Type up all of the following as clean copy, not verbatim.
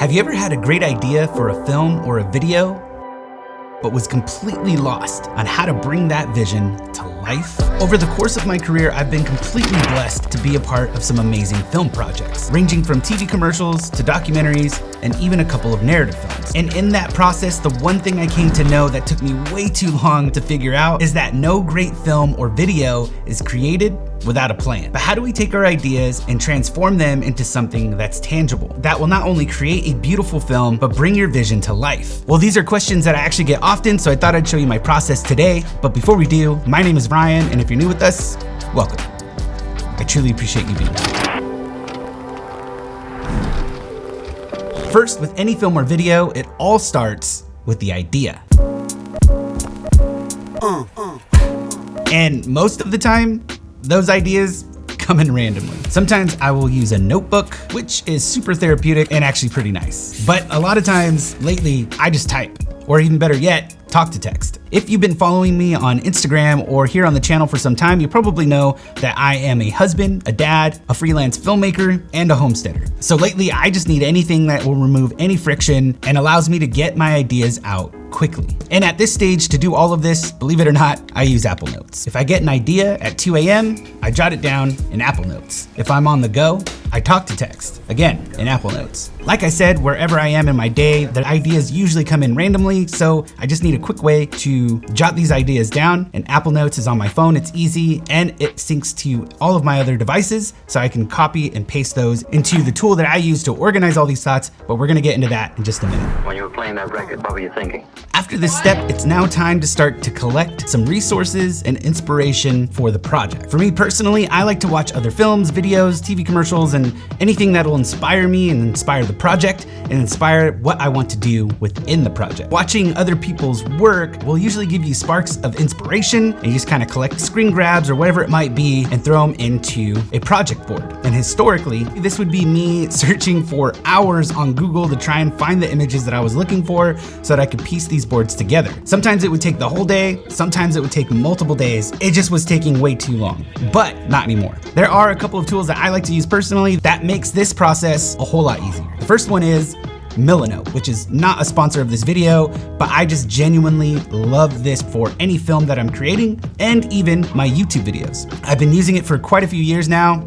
Have you ever had a great idea for a film or a video, but was completely lost on how to bring that vision to life? Over the course of my career, I've been completely blessed to be a part of some amazing film projects, ranging from TV commercials to documentaries and even a couple of narrative films. And in that process, the one thing I came to know that took me way too long to figure out is that no great film or video is created without a plan. But how do we take our ideas and transform them into something that's tangible, that will not only create a beautiful film, but bring your vision to life? Well, these are questions that I actually get often, so I thought I'd show you my process today. But before we do, my name is Ryan, and if you're new with us, welcome. I truly appreciate you being here. First, with any film or video, it all starts with the idea. And most of the time, those ideas come in randomly. Sometimes I will use a notebook, which is super therapeutic and actually pretty nice. But a lot of times lately, I just type, or even better yet, talk to text. If you've been following me on Instagram or here on the channel for some time, you probably know that I am a husband, a dad, a freelance filmmaker, and a homesteader. So lately, I just need anything that will remove any friction and allows me to get my ideas out quickly. And at this stage, to do all of this, believe it or not, I use Apple Notes. If I get an idea at 2 a.m., I jot it down in Apple Notes. If I'm on the go, I talk to text, again, in Apple Notes. Like I said, wherever I am in my day, the ideas usually come in randomly, so I just need a quick way to jot these ideas down, and Apple Notes is on my phone. It's easy, and it syncs to all of my other devices, so I can copy and paste those into the tool that I use to organize all these thoughts, but we're gonna get into that in just a minute. When you were playing that record, what were you thinking? After this step, it's now time to start to collect some resources and inspiration for the project. For me personally, I like to watch other films, videos, TV commercials, and anything that'll inspire me and inspire the project and inspire what I want to do within the project. Watching other people's work will usually give you sparks of inspiration, and you just kind of collect screen grabs or whatever it might be and throw them into a project board. And historically, this would be me searching for hours on Google to try and find the images that I was looking for so that I could piece these boards together. Sometimes it would take the whole day, sometimes it would take multiple days. It just was taking way too long, but not anymore. There are a couple of tools that I like to use personally that makes this process a whole lot easier. The first one is Milanote, which is not a sponsor of this video, but I just genuinely love this for any film that I'm creating and even my YouTube videos. I've been using it for quite a few years now,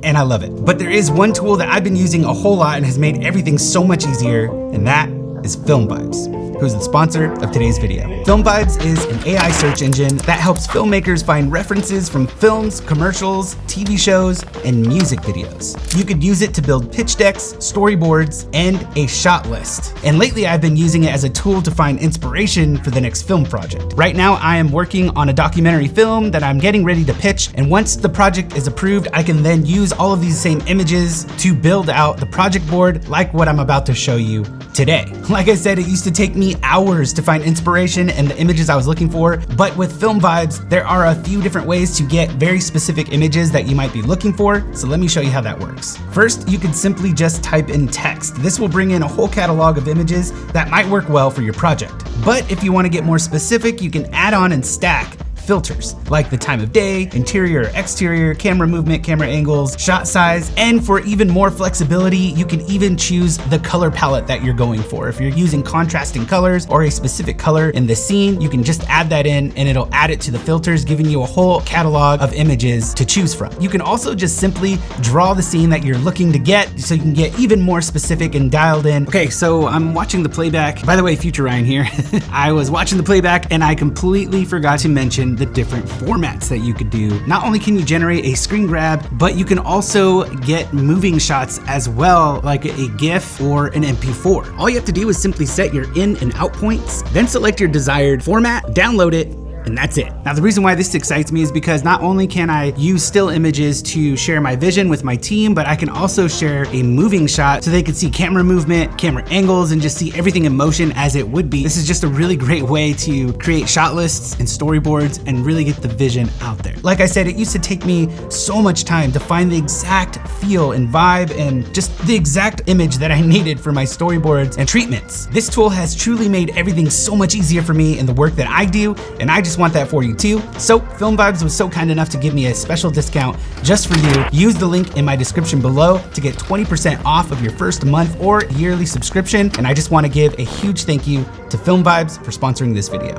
and I love it. But there is one tool that I've been using a whole lot and has made everything so much easier, and that is FilmVibes, who's the sponsor of today's video. FilmVibes is an AI search engine that helps filmmakers find references from films, commercials, TV shows, and music videos. You could use it to build pitch decks, storyboards, and a shot list. And lately I've been using it as a tool to find inspiration for the next film project. Right now I am working on a documentary film that I'm getting ready to pitch, and once the project is approved, I can then use all of these same images to build out the project board like what I'm about to show you today. Like I said, it used to take me hours to find inspiration and the images I was looking for, but with FilmVibes, there are a few different ways to get very specific images that you might be looking for, so let me show you how that works. First, you can simply just type in text. This will bring in a whole catalog of images that might work well for your project. But if you want to get more specific, you can add on and stack filters like the time of day, interior or exterior, camera movement, camera angles, shot size, and for even more flexibility, you can even choose the color palette that you're going for. If you're using contrasting colors or a specific color in the scene, you can just add that in and it'll add it to the filters, giving you a whole catalog of images to choose from. You can also just simply draw the scene that you're looking to get so you can get even more specific and dialed in. Okay, so I'm watching the playback. By the way, future Ryan here. I was watching the playback and I completely forgot to mention the different formats that you could do. Not only can you generate a screen grab, but you can also get moving shots as well, like a GIF or an MP4. All you have to do is simply set your in and out points, then select your desired format, download it, and that's it. Now, the reason why this excites me is because not only can I use still images to share my vision with my team, but I can also share a moving shot so they can see camera movement, camera angles, and just see everything in motion as it would be. This is just a really great way to create shot lists and storyboards and really get the vision out there. Like I said, it used to take me so much time to find the exact feel and vibe and just the exact image that I needed for my storyboards and treatments. This tool has truly made everything so much easier for me in the work that I do, and I just just want that for you too. So Film Vibes was so kind enough to give me a special discount just for you. Use the link in my description below to get 20% off of your first month or yearly subscription. And I just want to give a huge thank you to Film Vibes for sponsoring this video.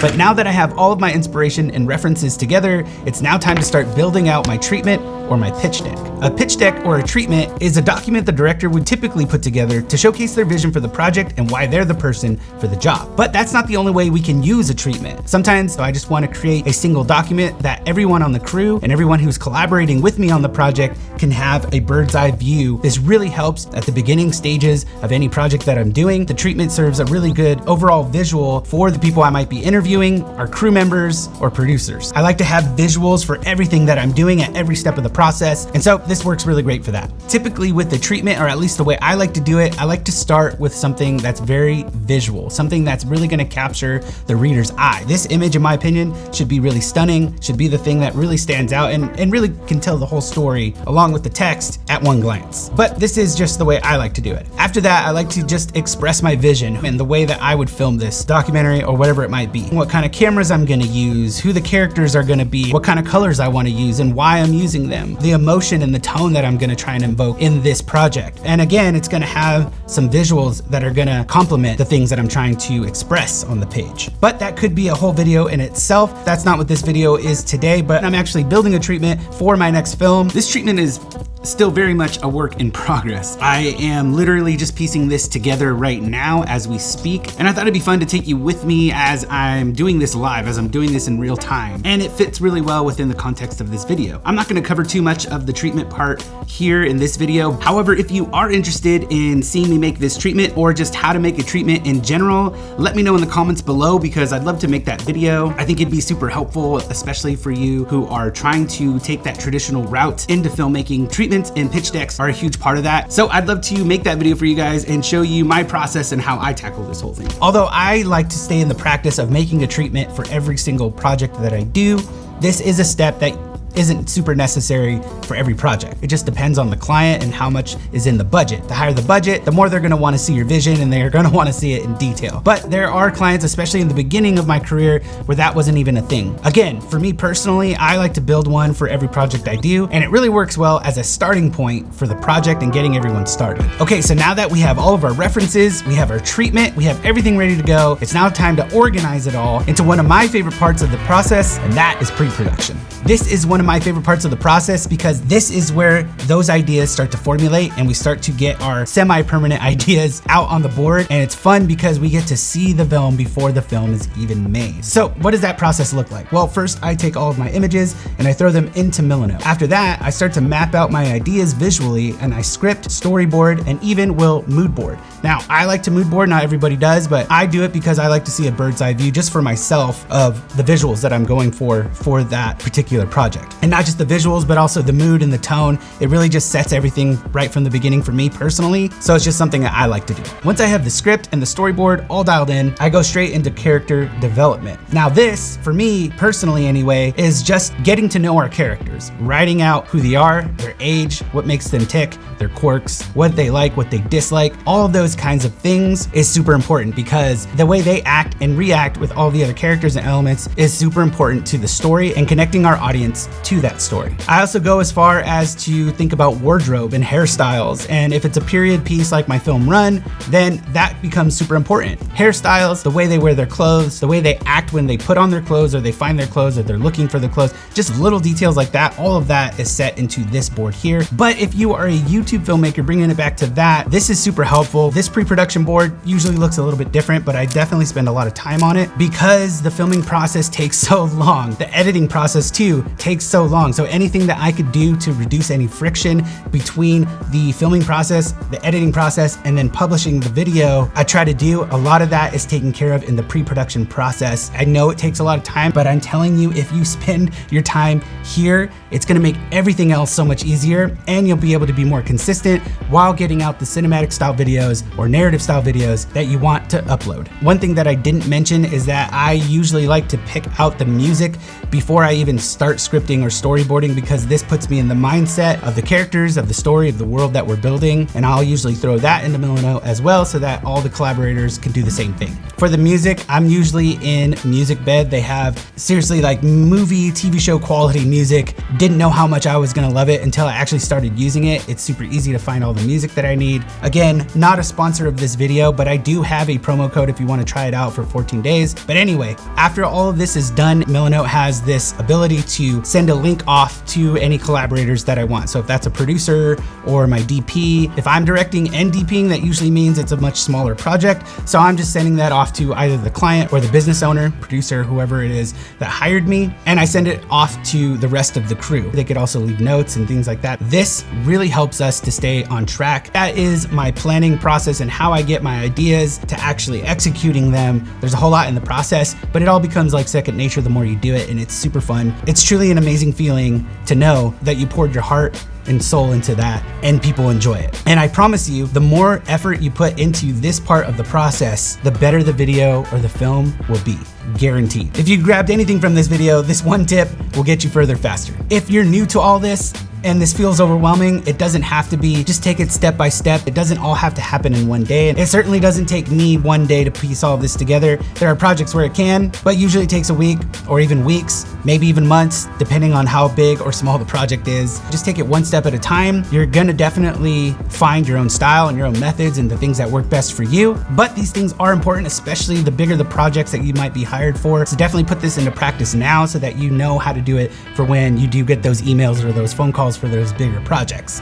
But now that I have all of my inspiration and references together, it's now time to start building out my treatment or my pitch deck. A pitch deck or a treatment is a document the director would typically put together to showcase their vision for the project and why they're the person for the job. But that's not the only way we can use a treatment. Sometimes I just want to create a single document that everyone on the crew and everyone who's collaborating with me on the project can have a bird's eye view. This really helps at the beginning stages of any project that I'm doing. The treatment serves a really good overall visual for the people I might be interviewing, our crew members or producers. I like to have visuals for everything that I'm doing at every step of the process, and so this works really great for that. Typically with the treatment, or at least the way I like to do it, I like to start with something that's very visual, something that's really going to capture the reader's eye. This image, in my opinion, should be really stunning, should be the thing that really stands out and really can tell the whole story along with the text at one glance. But this is just the way I like to do it. After that, I like to just express my vision and the way that I would film this documentary or whatever it might be. What kind of cameras I'm going to use, who the characters are going to be, what kind of colors I want to use and why I'm using them, the emotion and the tone that I'm going to try and invoke in this project. And again, it's going to have some visuals that are going to complement the things that I'm trying to express on the page. But that could be a whole video in itself. That's not what this video is today, but I'm actually building a treatment for my next film. This treatment is still very much a work in progress. I am literally just piecing this together right now as we speak, and I thought it'd be fun to take you with me as I'm doing this live, as I'm doing this in real time, and it fits really well within the context of this video. I'm not going to cover too much of the treatment part here in this video. However, if you are interested in seeing me make this treatment or just how to make a treatment in general, let me know in the comments below because I'd love to make that video. I think it'd be super helpful, especially for you who are trying to take that traditional route into filmmaking. Treatments and pitch decks are a huge part of that. So I'd love to make that video for you guys and show you my process and how I tackle this whole thing. Although I like to stay in the practice of making a treatment for every single project that I do, this is a step that isn't super necessary for every project. It just depends on the client and how much is in the budget. The higher the budget, the more they're gonna wanna see your vision and they're gonna wanna see it in detail. But there are clients, especially in the beginning of my career, where that wasn't even a thing. Again, for me personally, I like to build one for every project I do, and it really works well as a starting point for the project and getting everyone started. Okay, so now that we have all of our references, we have our treatment, we have everything ready to go, it's now time to organize it all into one of my favorite parts of the process, and that is pre-production. This is one of my favorite parts of the process because this is where those ideas start to formulate and we start to get our semi-permanent ideas out on the board, and it's fun because we get to see the film before the film is even made. So what does that process look like? Well, first I take all of my images and I throw them into Milano. After that, I start to map out my ideas visually and I script, storyboard, and even will mood board. Now, I like to mood board, not everybody does, but I do it because I like to see a bird's eye view just for myself of the visuals that I'm going for that particular project. And not just the visuals, but also the mood and the tone. It really just sets everything right from the beginning for me personally. So it's just something that I like to do. Once I have the script and the storyboard all dialed in, I go straight into character development. Now this, for me personally anyway, is just getting to know our characters, writing out who they are, their age, what makes them tick, their quirks, what they like, what they dislike, all of those kinds of things is super important because the way they act and react with all the other characters and elements is super important to the story and connecting our audience to that story. I also go as far as to think about wardrobe and hairstyles, and if it's a period piece like my film Run, then that becomes super important. Hairstyles, the way they wear their clothes, the way they act when they put on their clothes or they find their clothes or they're looking for the clothes, just little details like that, all of that is set into this board here. But if you are a YouTube filmmaker, bringing it back to that, this is super helpful. This pre-production board usually looks a little bit different, but I definitely spend a lot of time on it because the filming process takes so long. The editing process too takes so long. So anything that I could do to reduce any friction between the filming process, the editing process, and then publishing the video, I try to do. A lot of that is taken care of in the pre-production process. I know it takes a lot of time, but I'm telling you, if you spend your time here, it's gonna make everything else so much easier, and you'll be able to be more consistent while getting out the cinematic style videos or narrative style videos that you want to upload. One thing that I didn't mention is that I usually like to pick out the music before I even start scripting scripting or storyboarding because this puts me in the mindset of the characters, of the story, of the world that we're building. And I'll usually throw that into Milanote as well so that all the collaborators can do the same thing. For the music, I'm usually in MUSICBED. They have seriously like movie, TV show quality music. Didn't know how much I was gonna love it until I actually started using it. It's super easy to find all the music that I need. Again, not a sponsor of this video, but I do have a promo code if you wanna try it out for 14 days. But anyway, after all of this is done, Milanote has this ability to send a link off to any collaborators that I want. So if that's a producer or my DP, if I'm directing and DPing, that usually means it's a much smaller project. So I'm just sending that off to either the client or the business owner, producer, whoever it is that hired me. And I send it off to the rest of the crew. They could also leave notes and things like that. This really helps us to stay on track. That is my planning process and how I get my ideas to actually executing them. There's a whole lot in the process, but it all becomes like second nature the more you do it, and it's super fun. It's truly an amazing feeling to know that you poured your heart and soul into that and people enjoy it. And I promise you, the more effort you put into this part of the process, the better the video or the film will be. Guaranteed. If you grabbed anything from this video, this one tip will get you further faster. If you're new to all this and this feels overwhelming, it doesn't have to be. Just take it step by step. It doesn't all have to happen in one day. And it certainly doesn't take me one day to piece all of this together. There are projects where it can, but usually it takes a week or even weeks, maybe even months, depending on how big or small the project is. Just take it one step at a time. You're gonna definitely find your own style and your own methods and the things that work best for you. But these things are important, especially the bigger the projects that you might be hired for. So definitely put this into practice now so that you know how to do it for when you do get those emails or those phone calls for those bigger projects.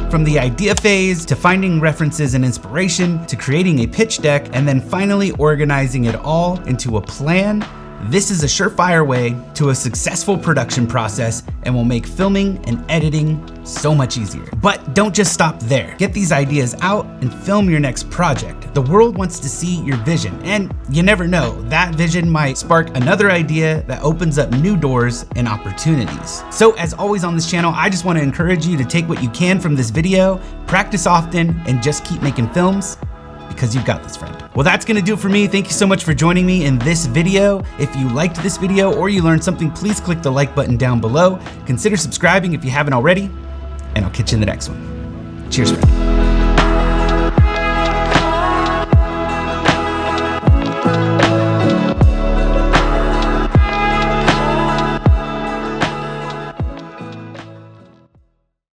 From the idea phase to finding references and inspiration to creating a pitch deck and then finally organizing it all into a plan, this is a surefire way to a successful production process and will make filming and editing so much easier. But don't just stop there. Get these ideas out and film your next project. The world wants to see your vision, and you never know, that vision might spark another idea that opens up new doors and opportunities. So as always on this channel, I just want to encourage you to take what you can from this video, practice often, and just keep making films, because you've got this, friend. Well, that's gonna do it for me. Thank you so much for joining me in this video. If you liked this video or you learned something, please click the like button down below. Consider subscribing if you haven't already, and I'll catch you in the next one. Cheers, friend.